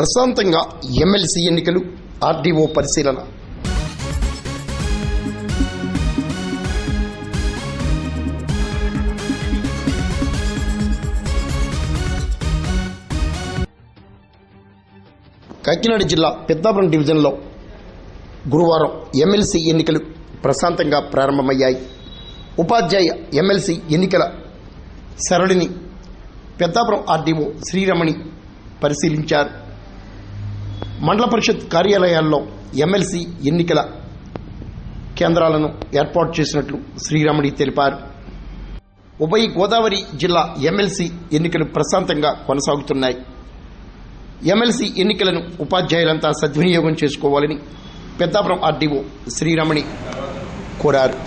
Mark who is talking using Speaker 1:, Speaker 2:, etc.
Speaker 1: ప్రశాంతంగా ఎమ్మెల్సీ ఎన్నికలు, ఆర్డీఓ పరిశీలన. కాకినాడ జిల్లా పెద్దాపురం డివిజన్లో గురువారం ఎమ్మెల్సీ ఎన్నికలు ప్రశాంతంగా ప్రారంభమయ్యాయి. ఉపాధ్యాయ ఎమ్మెల్సీ ఎన్నికల సరళిని పెద్దాపురం ఆర్డీఓ శ్రీరమణి పరిశీలించారు. మండల పరిషత్ కార్యాలయాల్లో ఎమ్మెల్సీ ఎన్నికల కేంద్రాలను ఏర్పాటు చేసినట్లు శ్రీరమణి తెలిపారు. ఉభయ గోదావరి జిల్లా ఎమ్మెల్సీ ఎన్నికలు ప్రశాంతంగా కొనసాగుతున్నాయి. ఎమ్మెల్సీ ఎన్నికలను ఉపాధ్యాయులంతా సద్వినియోగం చేసుకోవాలని పెద్దాపురం ఆర్డీఓ శ్రీరమణి కోరారు.